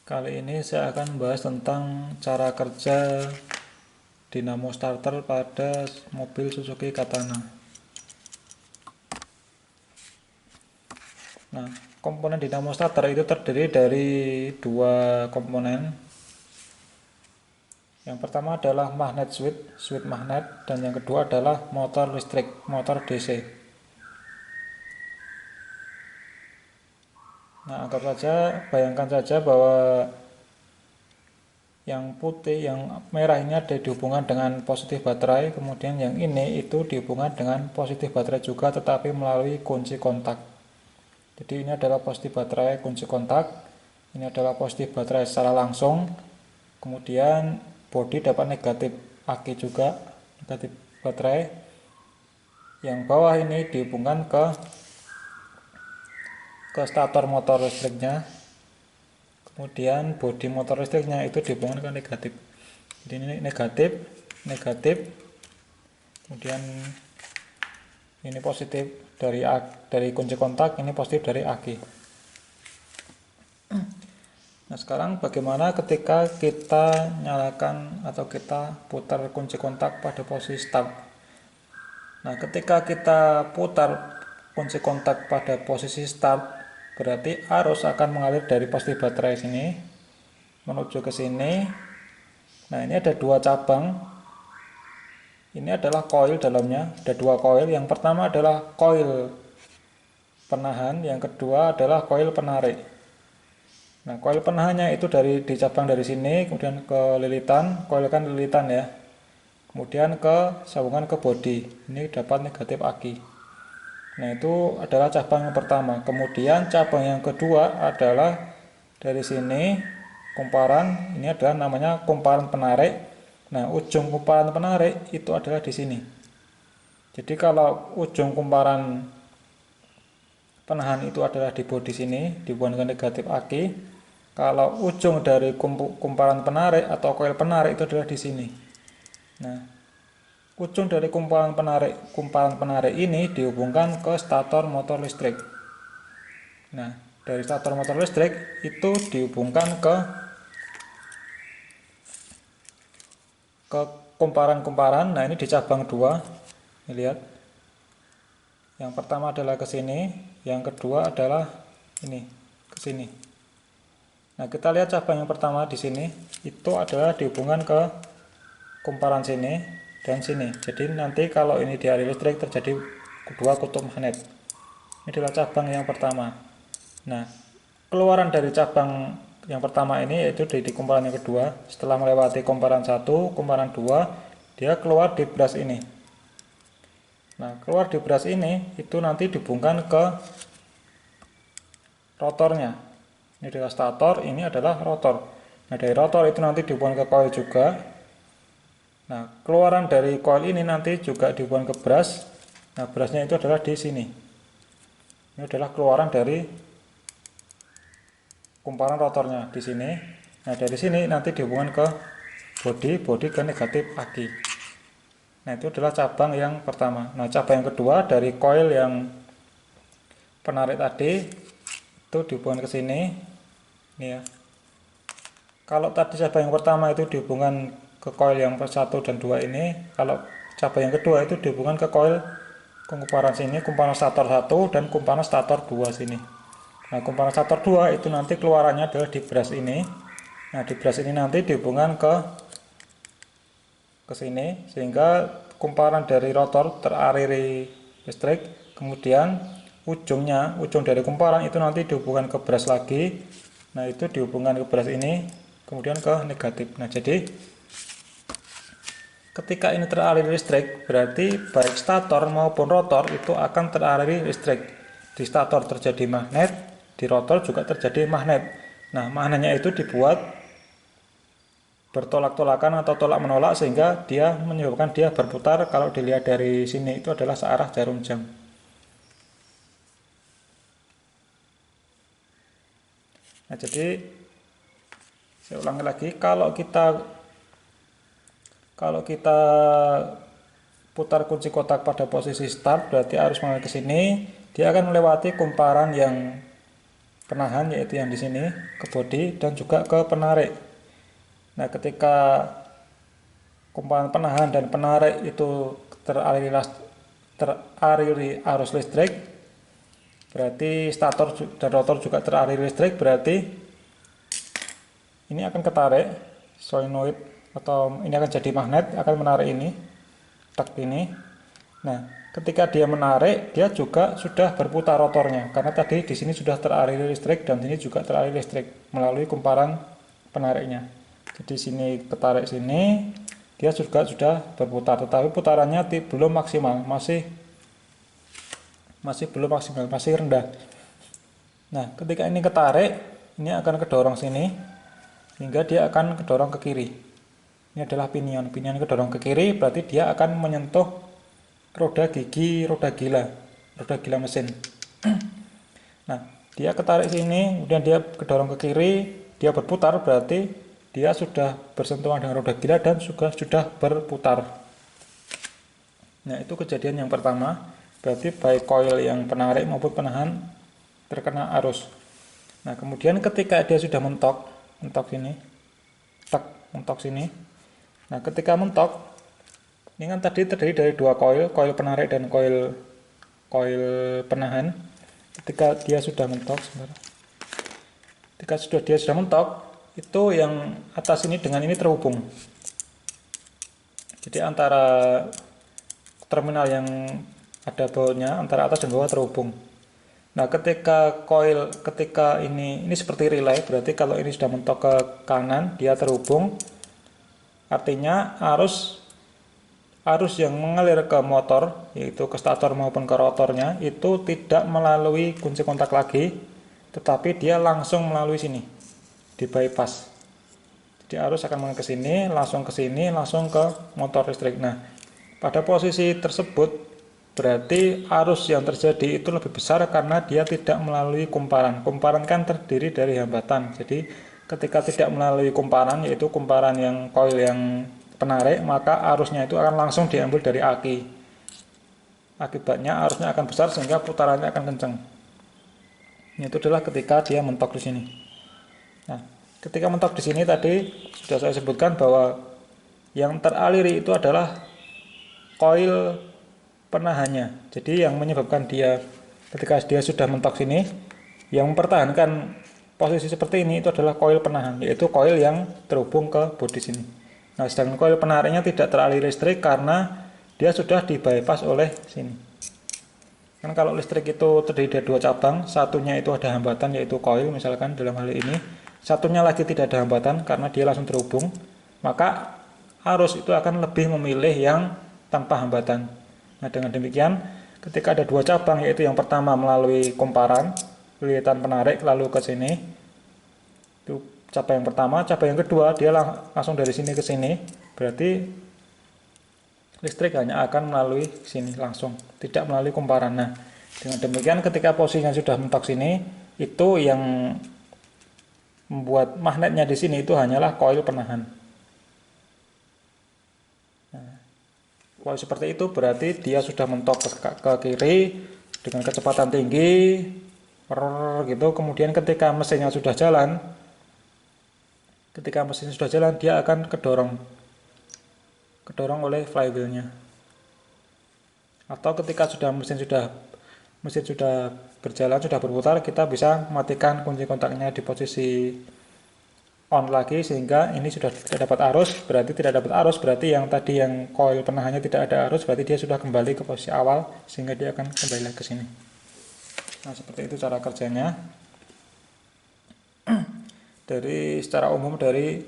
Kali ini saya akan membahas tentang cara kerja dinamo starter pada mobil Suzuki Katana. Nah, komponen dinamo starter itu terdiri dari dua komponen. Yang pertama adalah magnet switch magnet, dan yang kedua adalah motor listrik, motor DC. Nah, bayangkan saja bahwa yang putih, yang merah ini ada dihubungkan dengan positif baterai, kemudian yang ini itu dihubungkan dengan positif baterai juga, tetapi melalui kunci kontak. Jadi ini adalah positif baterai kunci kontak, ini adalah positif baterai secara langsung, kemudian bodi dapat negatif aki juga, negatif baterai. Yang bawah ini dihubungkan ke stator motor listriknya, kemudian bodi motor listriknya itu dihubungkan ke negatif. Jadi ini negatif, kemudian ini positif dari kunci kontak, ini positif dari aki. Nah, sekarang bagaimana ketika kita nyalakan atau kita putar kunci kontak pada posisi start. Nah, ketika kita putar kunci kontak pada posisi start, berarti arus akan mengalir dari positif baterai sini menuju ke sini. Nah, ini ada dua cabang. Ini adalah koil dalamnya, ada dua koil. Yang pertama adalah koil penahan, yang kedua adalah koil penarik. Nah, koil penahannya itu dicabang dari sini, kemudian ke lilitan, koil kan lilitan ya. Kemudian ke sambungan ke bodi. Ini dapat negatif aki. Nah, itu adalah cabang yang pertama. Kemudian cabang yang kedua adalah dari sini kumparan, ini adalah namanya kumparan penarik. Nah, ujung kumparan penarik itu adalah di sini. Jadi kalau ujung kumparan penahan itu adalah di bodi sini, dihubungkan negatif aki. Kalau ujung dari kumparan penarik atau koil penarik itu adalah di sini. Nah, ujung dari kumparan penarik ini dihubungkan ke stator motor listrik. Nah, dari stator motor listrik itu dihubungkan ke kumparan. Nah, ini di cabang 2. Ini lihat. Yang pertama adalah ke sini, yang kedua adalah ini, ke sini. Nah, kita lihat cabang yang pertama di sini itu adalah dihubungkan ke kumparan sini dan sini. Jadi nanti kalau ini dialiri listrik terjadi dua kutub magnet. Ini adalah cabang yang pertama. Nah, keluaran dari cabang yang pertama ini yaitu di kumparan yang kedua, setelah melewati kumparan 1, kumparan 2, dia keluar di brush ini. Nah, keluar di brush ini itu nanti dihubungkan ke rotornya. Ini adalah stator, ini adalah rotor. Nah, dari rotor itu nanti dihubungkan ke coil juga. Nah, keluaran dari coil ini nanti juga dihubungkan ke brush. Nah, brushnya itu adalah di sini. Ini adalah keluaran dari kumparan rotornya di sini. Nah, dari sini nanti dihubungkan ke bodi ke negatif aki. Nah, itu adalah cabang yang pertama. Nah, cabang yang kedua dari coil yang penarik tadi itu dihubungkan ke sini. Ini ya. Kalau tadi cabang yang pertama itu dihubungkan ke coil yang 1 dan 2 ini, kalau cabang yang kedua itu dihubungkan ke coil kumparan sini, kumparan stator 1 dan kumparan stator 2 sini. Nah, kumparan stator 2 itu nanti keluarannya adalah di brush ini. Nah, di brush ini nanti dihubungkan ke sini sehingga kumparan dari rotor teraliri listrik, kemudian ujung dari kumparan itu nanti dihubungkan ke brush lagi. Nah, itu dihubungkan ke brush ini, kemudian ke negatif. Nah, jadi ketika ini teraliri listrik, berarti baik stator maupun rotor itu akan teraliri listrik. Di stator terjadi magnet, di rotor juga terjadi magnet. Nah, magnetnya itu dibuat bertolak-tolakan atau tolak menolak sehingga dia menyebabkan dia berputar. Kalau dilihat dari sini itu adalah searah jarum jam. Nah, jadi saya ulangi lagi, kalau kita putar kunci kotak pada posisi start, berarti arus mengalir ke sini, dia akan melewati kumparan yang penahan, yaitu yang di sini ke bodi dan juga ke penarik. Nah, ketika komponen penahan dan penarik itu teraliri arus listrik, berarti stator dan rotor juga teraliri listrik, berarti ini akan ketarik solenoid, atau ini akan jadi magnet, akan menarik ini, tak ini. Nah, ketika dia menarik, dia juga sudah berputar rotornya, karena tadi di sini sudah teraliri listrik dan sini juga teraliri listrik melalui kumparan penariknya. Jadi sini ketarik sini, dia juga sudah berputar, tetapi putarannya belum maksimal, masih belum maksimal, masih rendah. Nah, ketika ini ketarik, ini akan kedorong sini, hingga dia akan kedorong ke kiri. Ini adalah pinion kedorong ke kiri, berarti dia akan menyentuh roda gila mesin. Nah, dia ketarik sini, kemudian dia kedorong ke kiri, dia berputar, berarti dia sudah bersentuhan dengan roda gila dan juga sudah berputar. Nah, itu kejadian yang pertama, berarti baik koil yang penarik maupun penahan terkena arus. Nah, kemudian ketika dia sudah mentok sini, mentok sini. Nah, ketika mentok, ini kan tadi terdiri dari dua koil penarik dan koil penahan. Ketika dia sudah mentok, itu yang atas ini dengan ini terhubung. Jadi antara terminal yang ada bautnya, antara atas dan bawah terhubung. Nah, ketika ini seperti relay, berarti kalau ini sudah mentok ke kanan, dia terhubung. Artinya arus yang mengalir ke motor, yaitu ke stator maupun ke rotornya, itu tidak melalui kunci kontak lagi, tetapi dia langsung melalui sini, di bypass. Jadi arus akan mengalir ke sini, langsung ke motor listrik. Nah, pada posisi tersebut berarti arus yang terjadi itu lebih besar karena dia tidak melalui kumparan. Kumparan kan terdiri dari hambatan. Jadi ketika tidak melalui kumparan, yaitu kumparan yang koil yang penarik, maka arusnya itu akan langsung diambil dari aki. Akibatnya arusnya akan besar sehingga putarannya akan kencang. Itu adalah ketika dia mentok di sini. Nah, ketika mentok di sini tadi sudah saya sebutkan bahwa yang teraliri itu adalah koil penahannya. Jadi yang menyebabkan dia ketika dia sudah mentok sini, yang mempertahankan posisi seperti ini itu adalah koil penahan, yaitu koil yang terhubung ke bodi sini. Nah, sedangkan koil penariknya tidak teraliri listrik karena dia sudah di bypass oleh sini. Kan kalau listrik itu terdiri dari dua cabang, satunya itu ada hambatan yaitu koil, misalkan dalam hal ini, satunya lagi tidak ada hambatan karena dia langsung terhubung, maka arus itu akan lebih memilih yang tanpa hambatan. Nah, dengan demikian ketika ada dua cabang, yaitu yang pertama melalui kumparan lilitan penarik lalu ke sini, itu cabang yang pertama. Cabang yang kedua dia langsung dari sini ke sini, berarti listrik hanya akan melalui sini langsung, tidak melalui kumparan. Nah, dengan demikian ketika posisinya sudah mentok sini, itu yang membuat magnetnya di sini itu hanyalah koil penahan. Kalau seperti itu berarti dia sudah mentok ke kiri dengan kecepatan tinggi, gitu. Kemudian ketika mesinnya sudah jalan, dia akan kedorong oleh flywheelnya. Atau ketika mesin sudah berjalan, sudah berputar, kita bisa matikan kunci kontaknya di posisi on lagi, sehingga ini sudah tidak dapat arus. Berarti yang tadi yang koil penahannya tidak ada arus, berarti dia sudah kembali ke posisi awal, sehingga dia akan kembali lagi ke sini. Nah, seperti itu cara kerjanya. Secara umum dari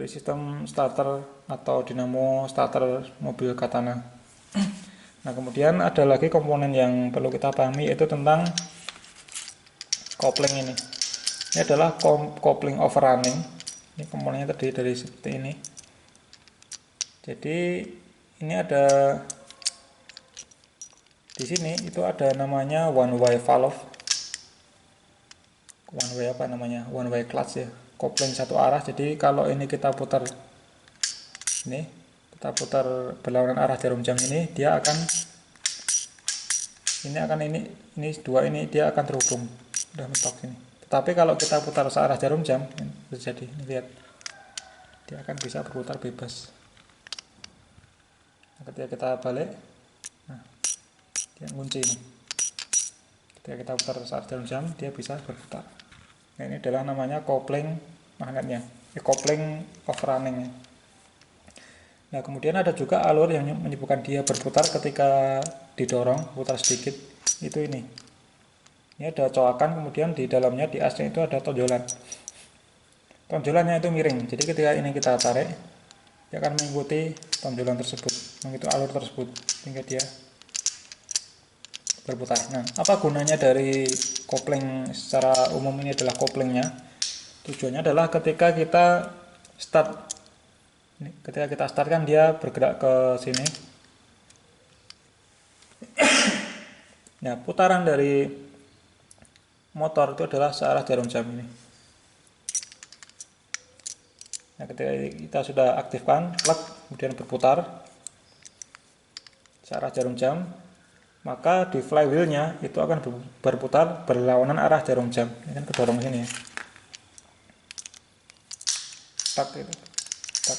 sistem starter atau dinamo starter mobil Katana. Nah, kemudian ada lagi komponen yang perlu kita pahami, yaitu tentang kopling ini. Ini adalah kopling overrunning. Ini komponennya terdiri dari seperti ini. Jadi ini ada di sini itu ada namanya one way valve, one way clutch ya, kopling satu arah. Jadi kalau ini kita putar berlawanan arah jarum jam ini, dia akan ini dua ini dia akan terhubung, udah mentok ini. Tetapi kalau kita putar searah jarum jam terjadi, ini lihat, dia akan bisa berputar bebas. Nah, ketika kita balik, nah, dia ngunci ini. Ketika kita putar searah jarum jam, dia bisa berputar. Nah, ini adalah namanya kopling magnetnya, kopling overrunning. Nah, kemudian ada juga alur yang menyebabkan dia berputar ketika didorong, putar sedikit. Itu ini. Ini ada coakan, kemudian di dalamnya di asnya itu ada tonjolan. Tonjolannya itu miring. Jadi ketika ini kita tarik, dia akan mengikuti tonjolan tersebut, mengikuti alur tersebut, sehingga dia berputar. Nah, apa gunanya dari kopling secara umum ini adalah koplingnya? Tujuannya adalah ketika kita start, ketika kita start kan dia bergerak ke sini. Nah, putaran dari motor itu adalah searah jarum jam ini. Nah, ketika kita sudah aktifkan, plug, kemudian berputar searah jarum jam, maka di flywheelnya itu akan berputar berlawanan arah jarum jam. Ini kan kedorong sini ya. Tak itu. Tak.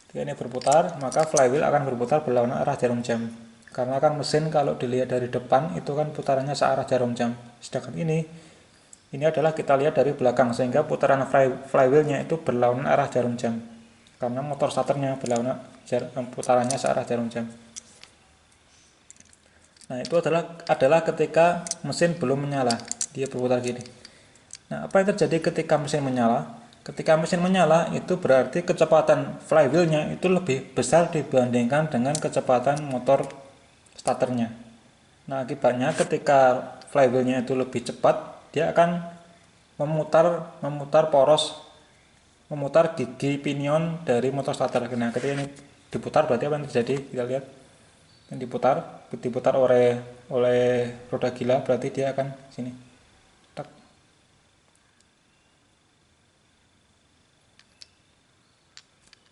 Ketika ini berputar, maka flywheel akan berputar berlawanan arah jarum jam. Karena kan mesin kalau dilihat dari depan itu kan putarannya searah jarum jam. Sedangkan ini adalah kita lihat dari belakang, sehingga putaran flywheelnya itu berlawanan arah jarum jam. Karena motor starternya berlawanan putarannya searah jarum jam. Nah, itu adalah ketika mesin belum menyala, dia berputar gini. Nah, apa yang terjadi ketika mesin menyala? Ketika mesin menyala itu berarti kecepatan flywheelnya itu lebih besar dibandingkan dengan kecepatan motor starternya. Nah, akibatnya ketika flywheelnya itu lebih cepat, dia akan memutar gigi pinion dari motor starter. Nah, ketika ini diputar berarti apa yang terjadi? Kita lihat, yang diputar oleh roda gila, berarti dia akan sini. Tak.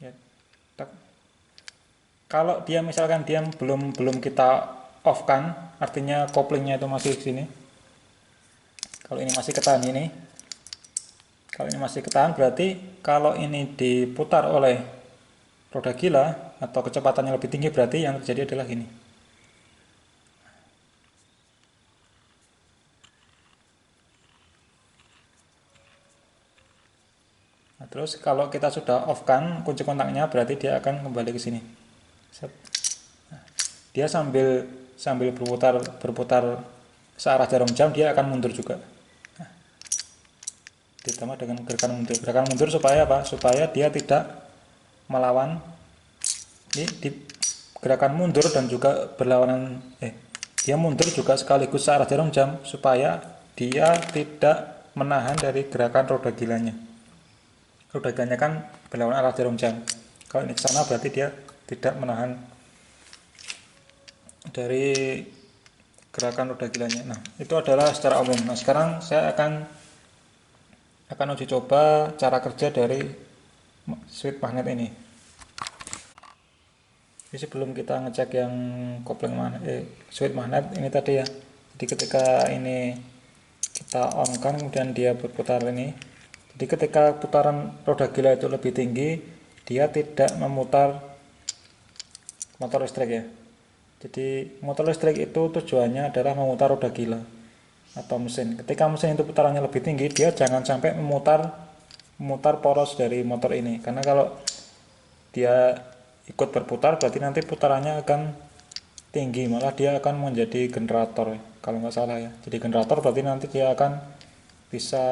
Ya, tak. Kalau dia misalkan dia belum kita off kan, artinya koplingnya itu masih di sini. Kalau ini masih ketahan ini. Kalau ini masih ketahan berarti kalau ini diputar oleh roda gila atau kecepatannya lebih tinggi, berarti yang terjadi adalah ini. Nah, terus kalau kita sudah off kan kunci kontaknya, berarti dia akan kembali ke sini. Nah, dia sambil berputar searah jarum jam, dia akan mundur juga. Nah, ditambah dengan gerakan mundur supaya apa? Supaya dia tidak melawan. Ini di gerakan mundur dan juga berlawanan, dia mundur juga sekaligus searah jarum jam supaya dia tidak menahan dari gerakan roda gilanya. Roda gilanya kan berlawanan arah jarum jam. Kalau ini ke sana berarti dia tidak menahan dari gerakan roda gilanya. Nah, itu adalah secara umum. Nah, sekarang saya akan uji coba cara kerja dari switch magnet ini. Jadi sebelum kita ngecek yang kopling switch magnet ini tadi ya. Jadi ketika ini kita on kan, kemudian dia berputar ini. Jadi ketika putaran roda gila itu lebih tinggi, dia tidak memutar motor listrik ya. Jadi motor listrik itu tujuannya adalah memutar roda gila atau mesin. Ketika mesin itu putarannya lebih tinggi, dia jangan sampai memutar poros dari motor ini. Karena kalau dia ikut berputar berarti nanti putarannya akan tinggi, malah dia akan menjadi generator kalau nggak salah ya. Jadi generator berarti nanti dia akan bisa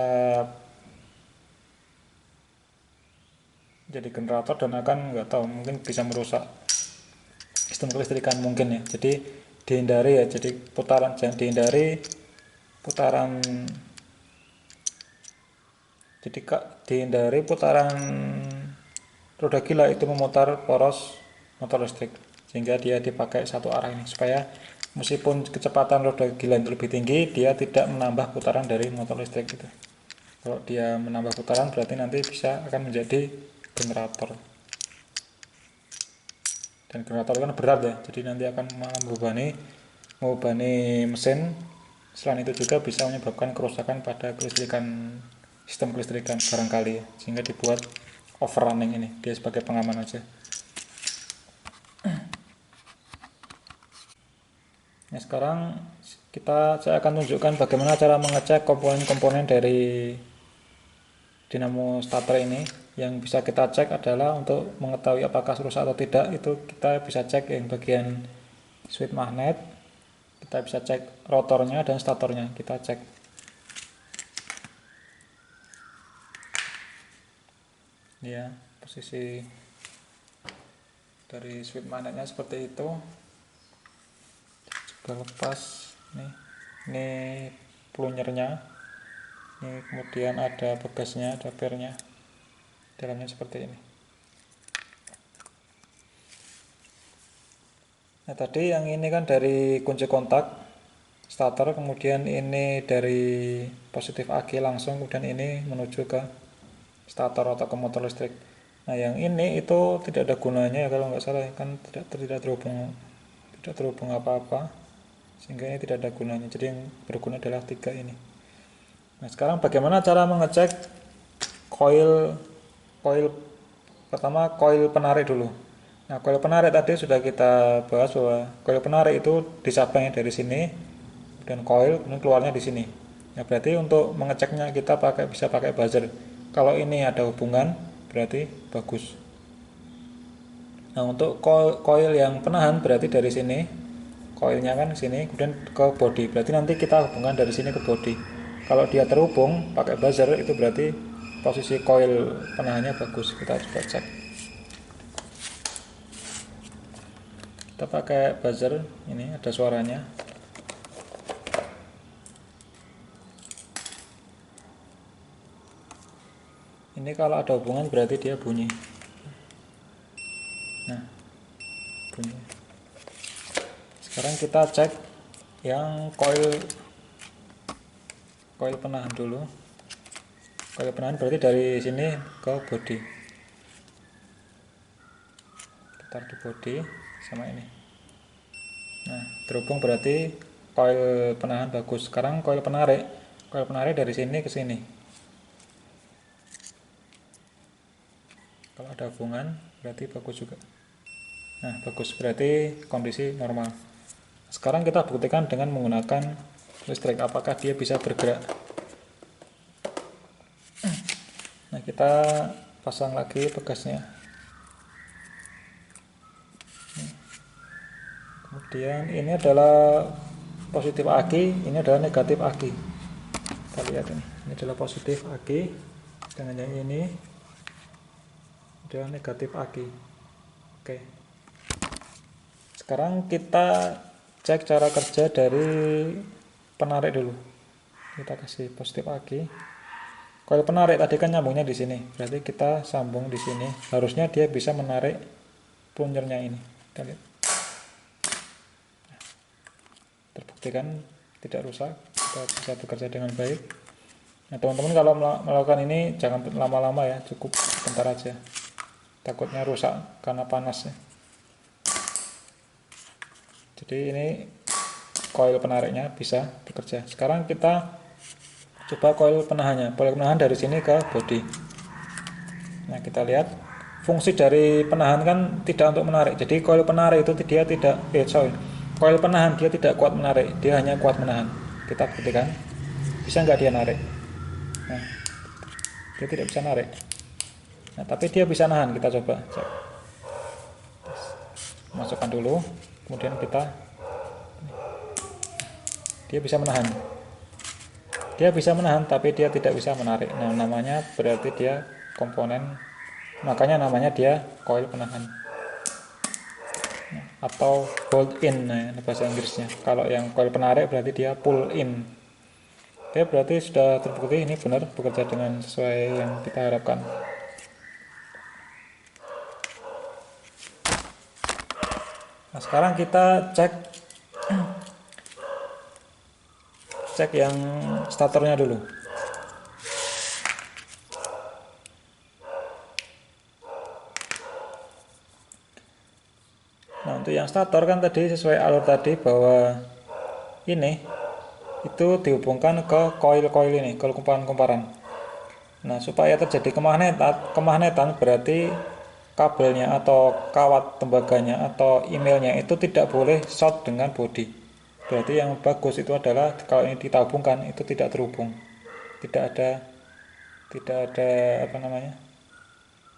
jadi generator dan akan nggak tahu, mungkin bisa merusak sistem kelistrikan mungkin ya. Jadi dihindari ya, jadi dihindari putaran roda gila itu memutar poros motor listrik, sehingga dia dipakai satu arah ini supaya meskipun kecepatan roda gila itu lebih tinggi, dia tidak menambah putaran dari motor listrik gitu. Kalau dia menambah putaran berarti nanti akan menjadi generator, dan generator kan berat ya, jadi nanti akan membebani membebani mesin. Selain itu juga bisa menyebabkan kerusakan pada kelistrikan, sistem kelistrikan barangkali, sehingga dibuat overrunning ini, dia sebagai pengaman aja. Nah, sekarang saya akan tunjukkan bagaimana cara mengecek komponen-komponen dari dinamo starter ini. Yang bisa kita cek adalah untuk mengetahui apakah rusak atau tidak, itu kita bisa cek yang bagian switch magnet, kita bisa cek rotornya dan statornya, kita cek. Ya, posisi dari switch magnetnya seperti itu. Juga lepas nih, ini plunyernya, ini kemudian ada begasnya, ada pernya, dalamnya seperti ini. Nah, tadi yang ini kan dari kunci kontak starter, kemudian ini dari positif AC langsung, kemudian ini menuju ke starter atau ke motor listrik. Nah, yang ini itu tidak ada gunanya ya kalau nggak salah, kan tidak terhubung apa-apa, sehingga ini tidak ada gunanya. Jadi yang berguna adalah 3 ini. Nah, sekarang bagaimana cara mengecek koil pertama, koil penarik dulu. Nah, koil penarik tadi sudah kita bahas bahwa koil penarik itu disabang dari sini dan koil kemudian keluarnya di sini. Nah, berarti untuk mengeceknya kita bisa pakai buzzer. Kalau ini ada hubungan berarti bagus. Nah, untuk koil yang penahan berarti dari sini, koilnya kan sini, kemudian ke body. Berarti nanti kita hubungkan dari sini ke body. Kalau dia terhubung pakai buzzer, itu berarti posisi koil penahannya bagus. Kita coba cek. Kita pakai buzzer, ini ada suaranya. Ini kalau ada hubungan berarti dia bunyi. Nah, bunyi. Sekarang kita cek yang koil penahan dulu. Koil penahan berarti dari sini ke body. Taruh di body sama ini. Nah, terhubung berarti koil penahan bagus. Sekarang koil penarik dari sini ke sini. Kalau ada hubungan berarti bagus juga. Nah, bagus, berarti kondisi normal. Sekarang kita buktikan dengan menggunakan listrik, apakah dia bisa bergerak. Nah, kita pasang lagi begasnya. Kemudian ini adalah positif aki, ini adalah negatif aki. Kita lihat ini adalah positif aki, dengan yang ini adalah negatif aki. Oke. Sekarang kita cek cara kerja dari penarik dulu. Kita kasih positif aki. Koil penarik tadi kan nyambungnya di sini, berarti kita sambung di sini. Harusnya dia bisa menarik plunyernya ini. Kita lihat. Terbuktikan tidak rusak, kita bisa bekerja dengan baik. Nah, teman-teman kalau melakukan ini jangan lama-lama ya, cukup sebentar aja. Takutnya rusak karena panas ya. Jadi ini koil penariknya bisa bekerja. Sekarang kita coba koil penahannya. Koil penahan dari sini ke body. Nah, kita lihat fungsi dari penahan kan tidak untuk menarik. Jadi koil penarik itu dia tidak koil penahan dia tidak kuat menarik, dia hanya kuat menahan. Kita buktikan. Bisa nggak dia narik? Nah, dia tidak bisa narik. Nah, tapi dia bisa nahan. Kita coba cek. Masukkan dulu, kemudian dia bisa menahan. Dia bisa menahan, tapi dia tidak bisa menarik. Nah, namanya berarti dia komponen, makanya namanya dia koil penahan. Atau hold in, nah, bahasa Inggrisnya. Kalau yang koil penarik berarti dia pull in. Oke, berarti sudah terbukti ini benar bekerja dengan sesuai yang kita harapkan. Nah, sekarang kita cek yang statornya dulu. Nah, untuk yang stator kan tadi sesuai alur tadi bahwa ini itu dihubungkan ke koil-koil ini, ke kumparan-kumparan. Nah, supaya terjadi kemagnetan berarti kabelnya atau kawat tembaganya atau emailnya itu tidak boleh short dengan body. Berarti yang bagus itu adalah kalau ini kita hubungkan itu tidak terhubung, tidak ada apa namanya,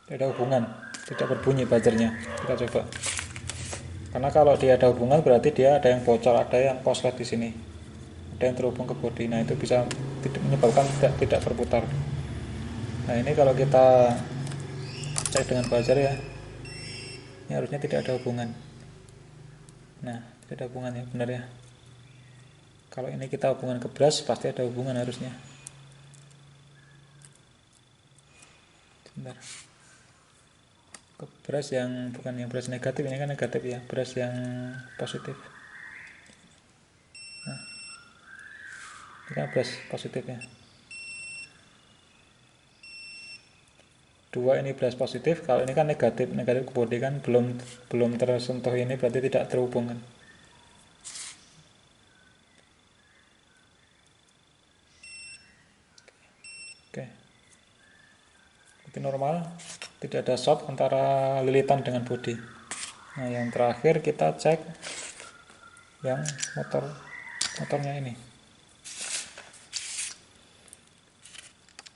tidak ada hubungan, tidak berbunyi buzzernya. Kita coba. Karena kalau dia ada hubungan berarti dia ada yang bocor, ada yang korslet di sini, ada yang terhubung ke body. Nah, itu bisa menyebabkan tidak berputar. Nah, ini kalau kita cek dengan buzzer ya, ini harusnya tidak ada hubungan. Nah, tidak ada hubungan ya, benar ya. Kalau ini kita hubungan ke brush pasti ada hubungan harusnya. Sebentar. Ke brush yang bukan yang brush negatif, ini kan negatif ya, brush yang positif. Nah, ini kan brush positif ya. Dua ini brush positif, kalau ini kan negatif ke body kan belum tersentuh ini berarti tidak terhubung kan. Oke. Itu normal, tidak ada short antara lilitan dengan body. Nah, yang terakhir kita cek yang motornya ini.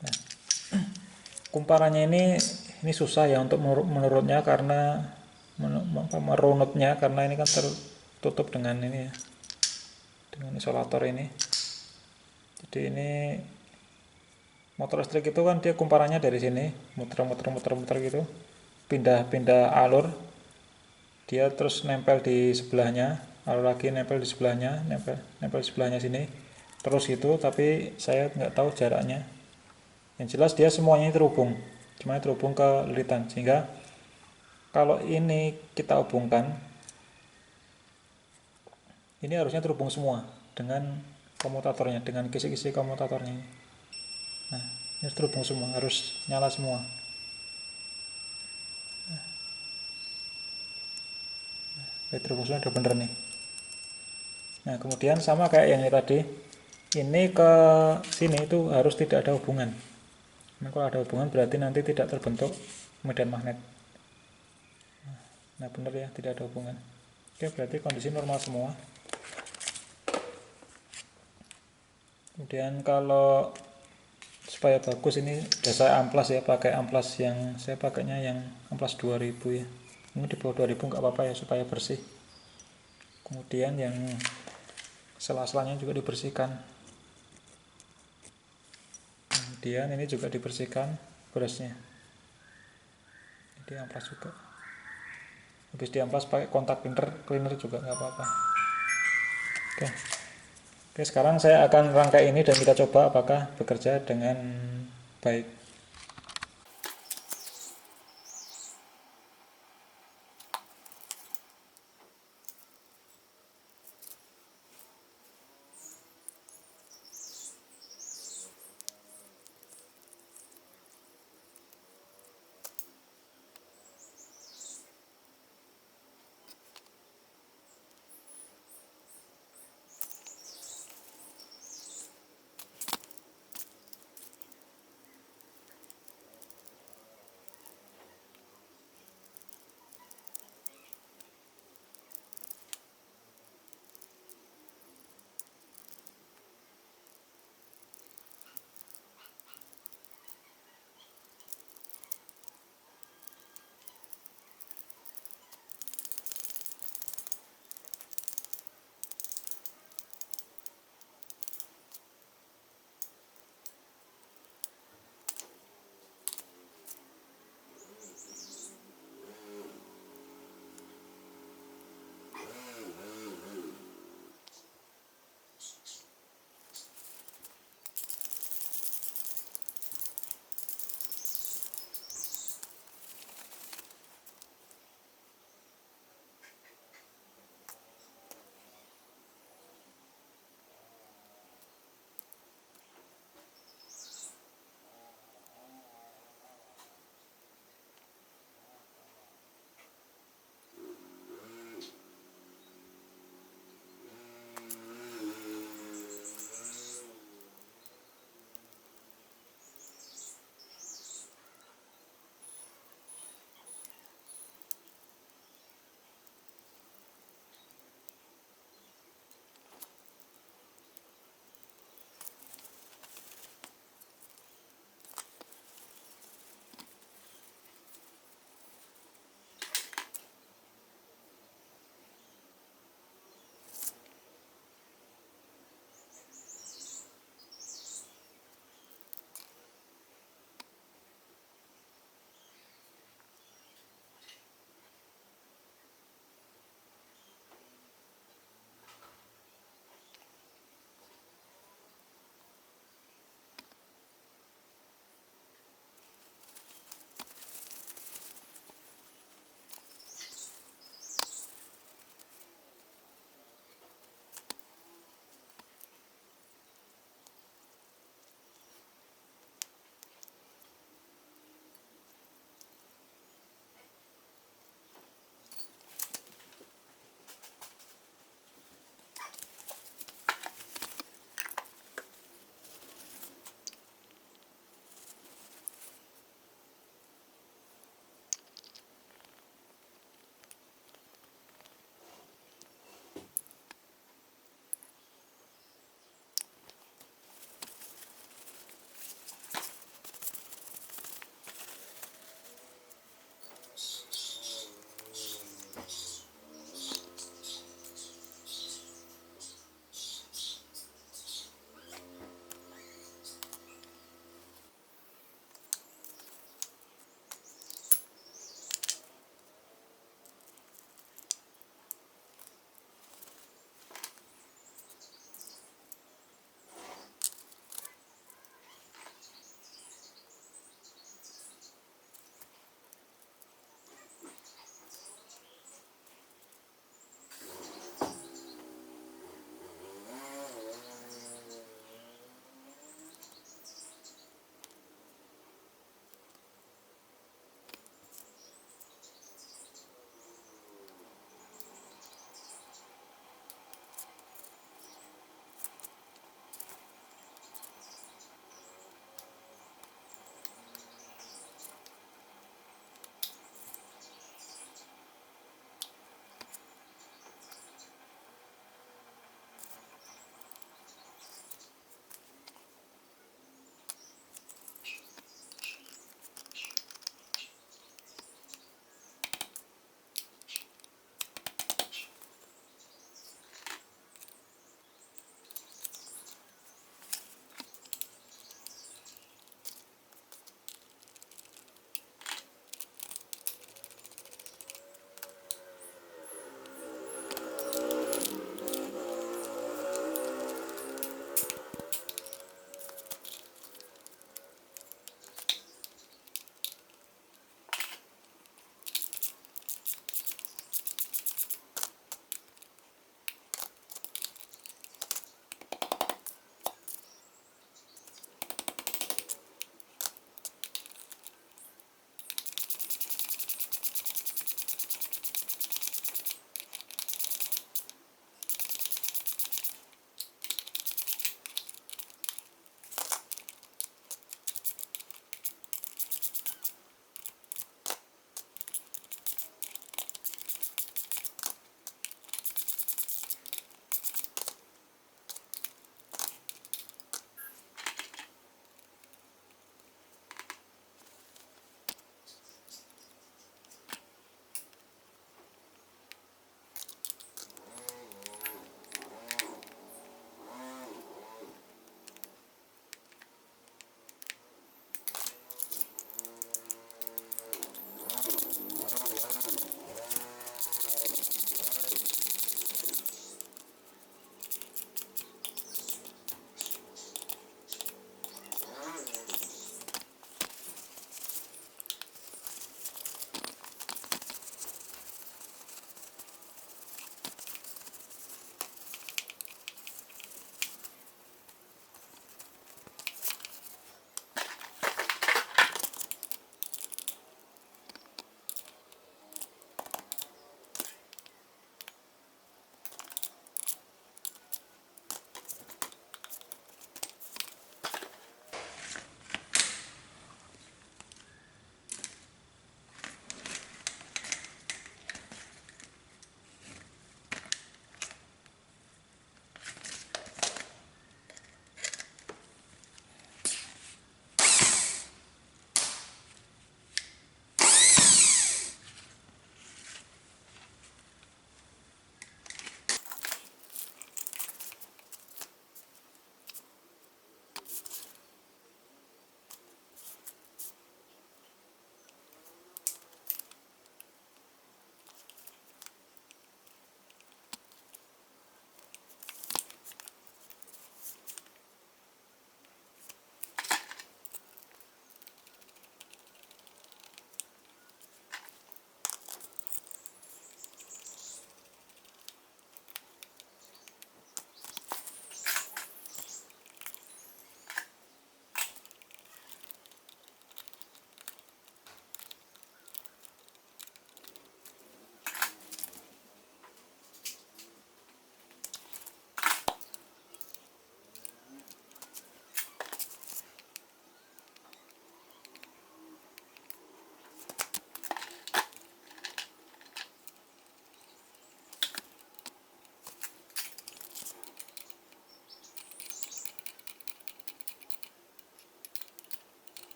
Nah, kumparannya ini susah ya untuk menurutnya karena merunutnya karena ini kan tertutup dengan ini ya, dengan isolator ini. Jadi ini motor listrik itu kan dia kumparannya dari sini muter gitu, pindah alur, dia terus nempel di sebelahnya, alur lagi nempel di sebelahnya, nempel di sebelahnya sini terus gitu, tapi saya nggak tahu jaraknya. Yang jelas dia semuanya terhubung ke lilitan, sehingga kalau ini kita hubungkan ini harusnya terhubung semua dengan komutatornya, dengan kisi-kisi komutatornya. Nah, ini harus terhubung semua, harus nyala semua. Terhubung semua udah bener nih. Nah, kemudian sama kayak yang ini tadi, ini ke sini itu harus tidak ada hubungan. Nah, kalau ada hubungan berarti nanti tidak terbentuk medan magnet. Nah, bener ya, tidak ada hubungan. Oke, berarti kondisi normal semua. Kemudian kalau supaya bagus ini udah saya amplas ya, pakai amplas yang saya pakainya yang amplas 2000 ya. Ini di bawah 2000 nggak apa-apa ya supaya bersih. Kemudian yang sela-selanya juga dibersihkan. Kemudian ini juga dibersihkan brushnya. Ini amplas juga. Habis diamplas pakai kontak cleaner juga nggak apa-apa. Oke. Oke, sekarang saya akan rangkai ini dan kita coba apakah bekerja dengan baik.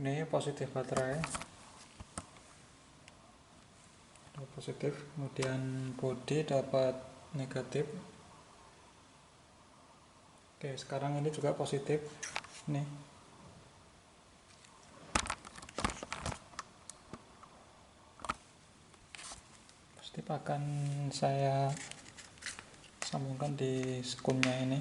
Ini positif baterai, positif, kemudian bodi dapat negatif. Oke, sekarang ini juga positif nih. Positif akan saya sambungkan di skunnya ini.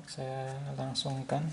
Saya langsungkan.